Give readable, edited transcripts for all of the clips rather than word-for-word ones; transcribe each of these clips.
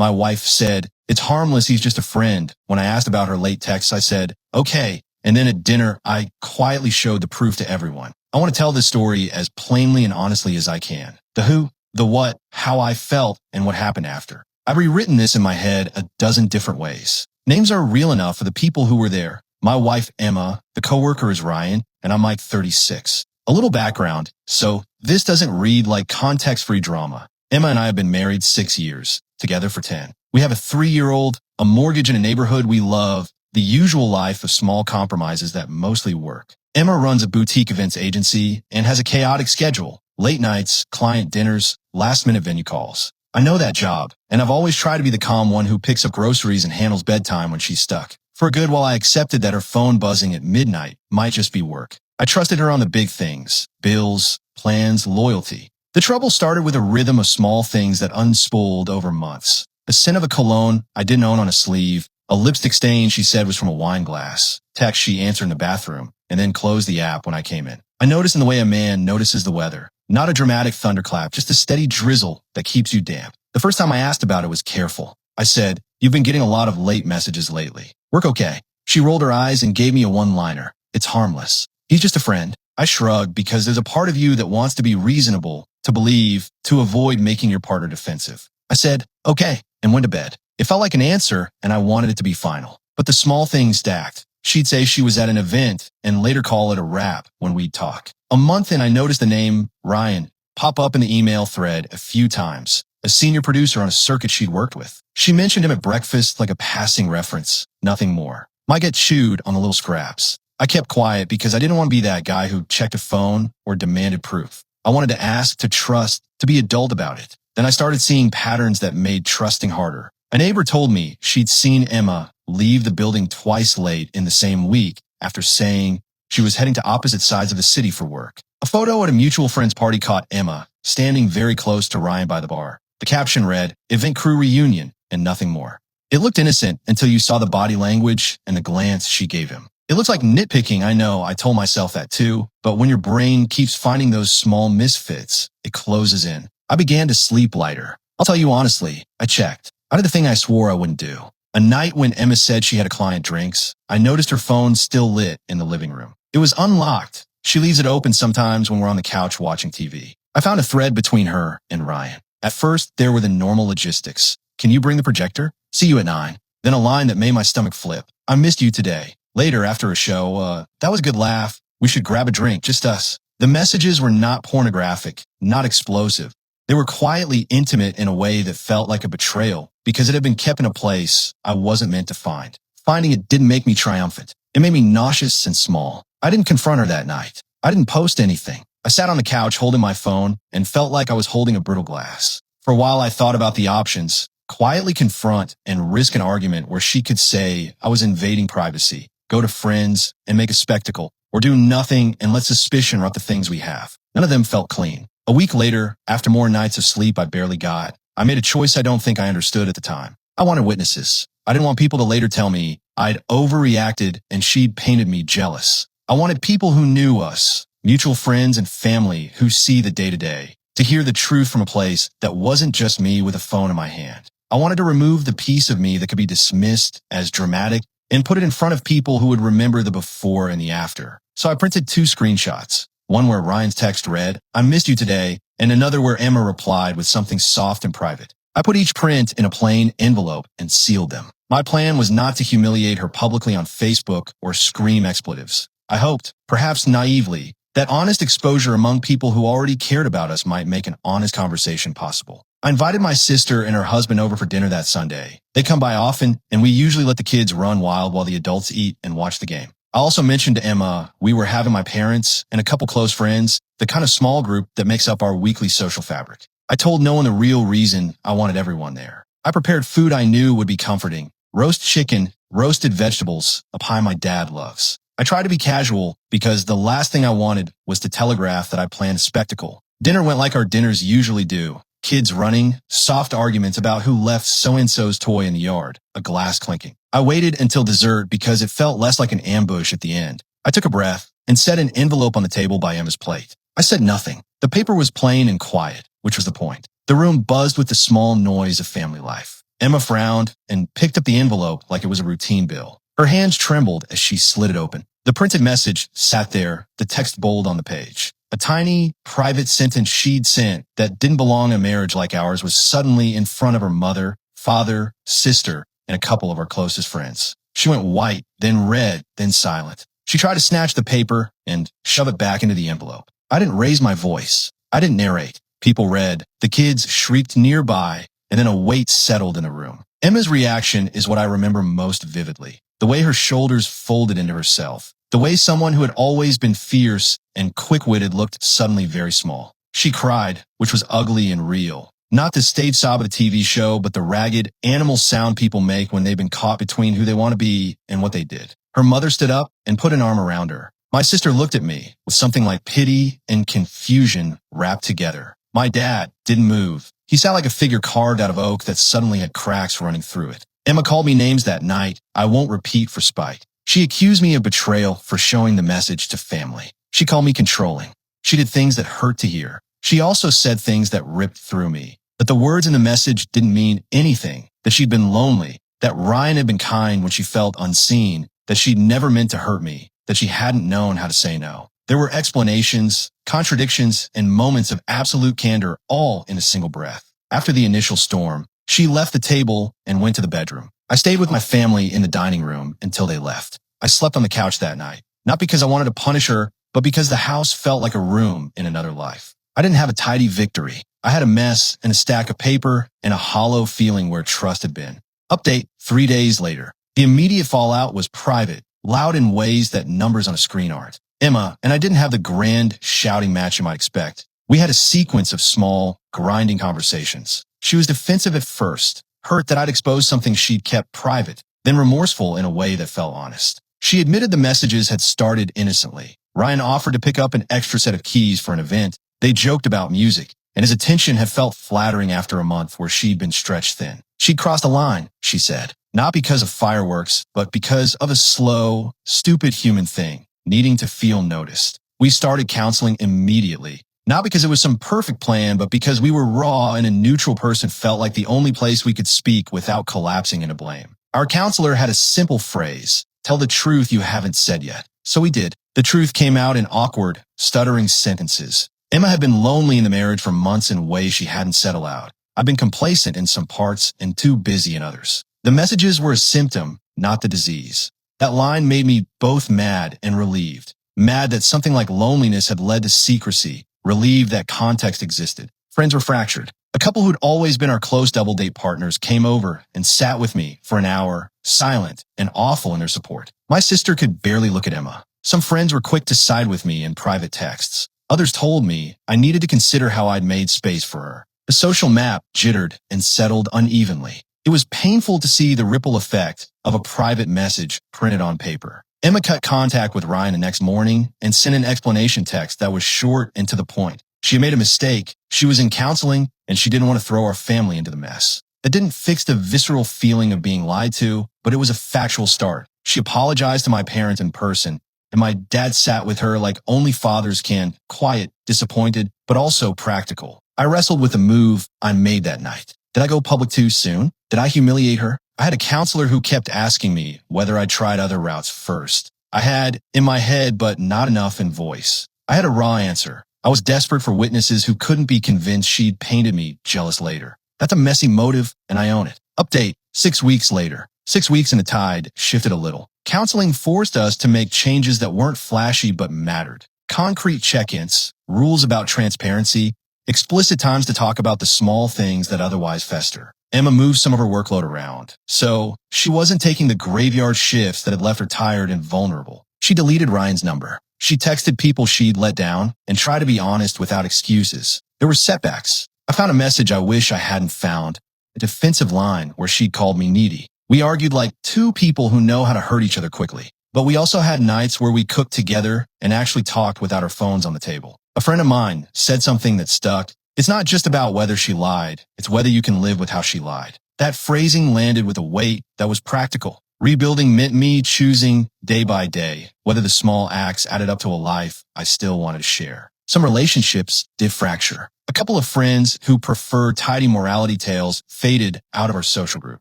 My wife said, "It's harmless, he's just a friend." When I asked about her late texts, I said, "Okay." And then at dinner, I quietly showed the proof to everyone. I want to tell this story as plainly and honestly as I can. The who, the what, how I felt, and what happened after. I've rewritten this in my head a dozen different ways. Names are real enough for the people who were there. My wife, Emma, the coworker is Ryan, and I'm like 36. A little background, so this doesn't read like context-free drama. Emma and I have been married 6 years, together for 10. We have a 3-year-old, a mortgage in a neighborhood we love, the usual life of small compromises that mostly work. Emma runs a boutique events agency and has a chaotic schedule. Late nights, client dinners, last-minute venue calls. I know that job, and I've always tried to be the calm one who picks up groceries and handles bedtime when she's stuck. For a good while, I accepted that her phone buzzing at midnight might just be work. I trusted her on the big things: bills, plans, loyalty. The trouble started with a rhythm of small things that unspooled over months. A scent of a cologne I didn't own on a sleeve, a lipstick stain she said was from a wine glass, text she answered in the bathroom, and then closed the app when I came in. I noticed in the way a man notices the weather. Not a dramatic thunderclap, just a steady drizzle that keeps you damp. The first time I asked about it was careful. I said, "You've been getting a lot of late messages lately. Work okay?" She rolled her eyes and gave me a one-liner. "It's harmless. He's just a friend." I shrugged because there's a part of you that wants to be reasonable, to believe, to avoid making your partner defensive. I said, "Okay," and went to bed. It felt like an answer, and I wanted it to be final. But the small things stacked. She'd say she was at an event and later call it a wrap when we'd talk. A month in, I noticed the name Ryan pop up in the email thread a few times. A senior producer on a circuit she'd worked with. She mentioned him at breakfast like a passing reference, nothing more. Might get chewed on the little scraps. I kept quiet because I didn't want to be that guy who checked a phone or demanded proof. I wanted to ask, to trust, to be adult about it. Then I started seeing patterns that made trusting harder. A neighbor told me she'd seen Emma leave the building twice late in the same week after saying she was heading to opposite sides of the city for work. A photo at a mutual friend's party caught Emma standing very close to Ryan by the bar. The caption read, "Event crew reunion," and nothing more. It looked innocent until you saw the body language and the glance she gave him. It looks like nitpicking, I know, I told myself that too, but when your brain keeps finding those small misfits, it closes in. I began to sleep lighter. I'll tell you honestly, I checked. I did the thing I swore I wouldn't do. A night when Emma said she had a client drinks, I noticed her phone still lit in the living room. It was unlocked. She leaves it open sometimes when we're on the couch watching TV. I found a thread between her and Ryan. At first, there were the normal logistics. "Can you bring the projector? See you at 9. Then a line that made my stomach flip. "I missed you today." Later, after a show, "That was a good laugh. We should grab a drink, just us." The messages were not pornographic, not explosive. They were quietly intimate in a way that felt like a betrayal because it had been kept in a place I wasn't meant to find. Finding it didn't make me triumphant. It made me nauseous and small. I didn't confront her that night. I didn't post anything. I sat on the couch holding my phone and felt like I was holding a brittle glass. For a while, I thought about the options: quietly confront and risk an argument where she could say I was invading privacy, go to friends and make a spectacle, or do nothing and let suspicion rot the things we have. None of them felt clean. A week later, after more nights of sleep I barely got, I made a choice I don't think I understood at the time. I wanted witnesses. I didn't want people to later tell me I'd overreacted and she'd painted me jealous. I wanted people who knew us, mutual friends and family who see the day-to-day, to hear the truth from a place that wasn't just me with a phone in my hand. I wanted to remove the piece of me that could be dismissed as dramatic and put it in front of people who would remember the before and the after. So I printed 2 screenshots. One where Ryan's text read, "I missed you today," and another where Emma replied with something soft and private. I put each print in a plain envelope and sealed them. My plan was not to humiliate her publicly on Facebook or scream expletives. I hoped, perhaps naively, that honest exposure among people who already cared about us might make an honest conversation possible. I invited my sister and her husband over for dinner that Sunday. They come by often, and we usually let the kids run wild while the adults eat and watch the game. I also mentioned to Emma we were having my parents and a couple close friends, the kind of small group that makes up our weekly social fabric. I told no one the real reason I wanted everyone there. I prepared food I knew would be comforting: roast chicken, roasted vegetables, a pie my dad loves. I tried to be casual because the last thing I wanted was to telegraph that I planned a spectacle. Dinner went like our dinners usually do. Kids running, soft arguments about who left so-and-so's toy in the yard, a glass clinking. I waited until dessert because it felt less like an ambush at the end. I took a breath and set an envelope on the table by Emma's plate. I said nothing. The paper was plain and quiet, which was the point. The room buzzed with the small noise of family life. Emma frowned and picked up the envelope like it was a routine bill. Her hands trembled as she slid it open. The printed message sat there, the text bold on the page. A tiny, private sentence she'd sent that didn't belong in a marriage like ours was suddenly in front of her mother, father, sister, and a couple of our closest friends. She went white, then red, then silent. She tried to snatch the paper and shove it back into the envelope. I didn't raise my voice. I didn't narrate. People read. The kids shrieked nearby, and then a weight settled in the room. Emma's reaction is what I remember most vividly. The way her shoulders folded into herself. The way someone who had always been fierce and quick-witted looked suddenly very small. She cried, which was ugly and real. Not the stage sob of the TV show, but the ragged, animal sound people make when they've been caught between who they want to be and what they did. Her mother stood up and put an arm around her. My sister looked at me with something like pity and confusion wrapped together. My dad didn't move. He sat like a figure carved out of oak that suddenly had cracks running through it. Emma called me names that night I won't repeat for spite. She accused me of betrayal for showing the message to family. She called me controlling. She did things that hurt to hear. She also said things that ripped through me. That the words in the message didn't mean anything. That she'd been lonely. That Ryan had been kind when she felt unseen. That she'd never meant to hurt me. That she hadn't known how to say no. There were explanations, contradictions, and moments of absolute candor all in a single breath. After the initial storm, she left the table and went to the bedroom. I stayed with my family in the dining room until they left. I slept on the couch that night, not because I wanted to punish her, but because the house felt like a room in another life. I didn't have a tidy victory. I had a mess and a stack of paper and a hollow feeling where trust had been. Update 3 days later. The immediate fallout was private, loud in ways that numbers on a screen aren't. Emma and I didn't have the grand shouting match you might expect. We had a sequence of small, grinding conversations. She was defensive at first, hurt that I'd exposed something she'd kept private, then remorseful in a way that felt honest. She admitted the messages had started innocently. Ryan offered to pick up an extra set of keys for an event. They joked about music, and his attention had felt flattering after a month where she'd been stretched thin. She'd crossed a line, she said, not because of fireworks, but because of a slow, stupid human thing, needing to feel noticed. We started counseling immediately. Not because it was some perfect plan, but because we were raw and a neutral person felt like the only place we could speak without collapsing into blame. Our counselor had a simple phrase, tell the truth you haven't said yet. So we did. The truth came out in awkward, stuttering sentences. Emma had been lonely in the marriage for months in ways she hadn't said aloud. I'd been complacent in some parts and too busy in others. The messages were a symptom, not the disease. That line made me both mad and relieved. Mad that something like loneliness had led to secrecy. Relieved that context existed. Friends were fractured. A couple who'd always been our close double date partners came over and sat with me for an hour, silent and awful in their support. My sister could barely look at Emma. Some friends were quick to side with me in private texts. Others told me I needed to consider how I'd made space for her. The social map jittered and settled unevenly. It was painful to see the ripple effect of a private message printed on paper. Emma cut contact with Ryan the next morning and sent an explanation text that was short and to the point. She had made a mistake. She was in counseling, and she didn't want to throw our family into the mess. That didn't fix the visceral feeling of being lied to, but it was a factual start. She apologized to my parents in person, and my dad sat with her like only fathers can, quiet, disappointed, but also practical. I wrestled with the move I made that night. Did I go public too soon? Did I humiliate her? I had a counselor who kept asking me whether I'd tried other routes first. I had in my head, but not enough in voice. I had a raw answer. I was desperate for witnesses who couldn't be convinced she'd painted me jealous later. That's a messy motive, and I own it. Update 6 weeks later. 6 weeks and the tide shifted a little. Counseling forced us to make changes that weren't flashy but mattered. Concrete check-ins, rules about transparency, explicit times to talk about the small things that otherwise fester. Emma moved some of her workload around, so she wasn't taking the graveyard shifts that had left her tired and vulnerable. She deleted Ryan's number. She texted people she'd let down and tried to be honest without excuses. There were setbacks. I found a message I wish I hadn't found, a defensive line where she'd called me needy. We argued like two people who know how to hurt each other quickly. But we also had nights where we cooked together and actually talked without our phones on the table. A friend of mine said something that stuck. It's not just about whether she lied, it's whether you can live with how she lied. That phrasing landed with a weight that was practical. Rebuilding meant me choosing day by day, whether the small acts added up to a life I still wanted to share. Some relationships did fracture. A couple of friends who prefer tidy morality tales faded out of our social group.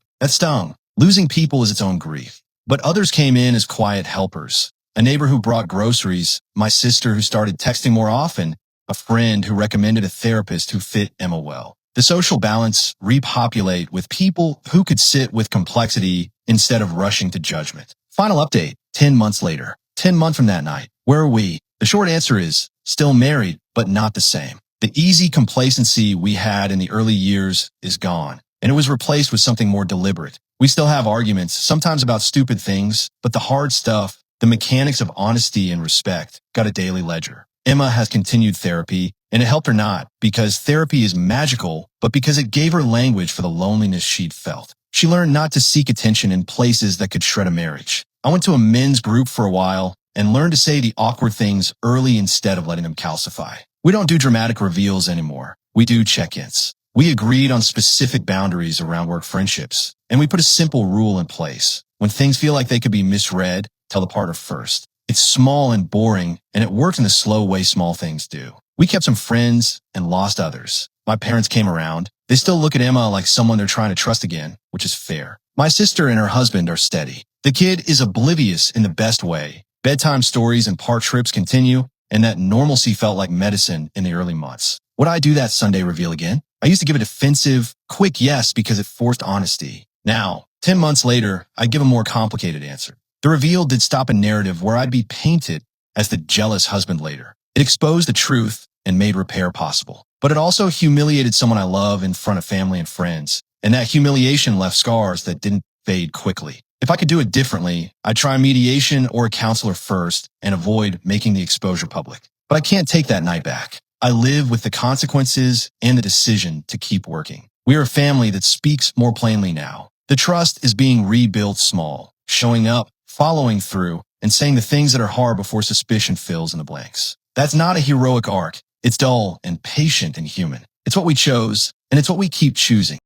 That stung. Losing people is its own grief. But others came in as quiet helpers. A neighbor who brought groceries, my sister who started texting more often, a friend who recommended a therapist who fit Emma well. The social balance repopulate with people who could sit with complexity instead of rushing to judgment. Final update, 10 months later. 10 months from that night. Where are we? The short answer is, still married, but not the same. The easy complacency we had in the early years is gone, and it was replaced with something more deliberate. We still have arguments, sometimes about stupid things, but the hard stuff, the mechanics of honesty and respect, got a daily ledger. Emma has continued therapy, and it helped her not because therapy is magical, but because it gave her language for the loneliness she'd felt. She learned not to seek attention in places that could shred a marriage. I went to a men's group for a while and learned to say the awkward things early instead of letting them calcify. We don't do dramatic reveals anymore. We do check-ins. We agreed on specific boundaries around work friendships, and we put a simple rule in place. When things feel like they could be misread, tell the partner first. It's small and boring, and it works in the slow way small things do. We kept some friends and lost others. My parents came around. They still look at Emma like someone they're trying to trust again, which is fair. My sister and her husband are steady. The kid is oblivious in the best way. Bedtime stories and park trips continue, and that normalcy felt like medicine in the early months. Would I do that Sunday reveal again? I used to give a defensive, quick yes because it forced honesty. Now, 10 months later, I give a more complicated answer. The reveal did stop a narrative where I'd be painted as the jealous husband later. It exposed the truth and made repair possible. But it also humiliated someone I love in front of family and friends, and that humiliation left scars that didn't fade quickly. If I could do it differently, I'd try mediation or a counselor first and avoid making the exposure public. But I can't take that night back. I live with the consequences and the decision to keep working. We are a family that speaks more plainly now. The trust is being rebuilt small, showing up, following through, and saying the things that are hard before suspicion fills in the blanks. That's not a heroic arc. It's dull and patient and human. It's what we chose, and it's what we keep choosing.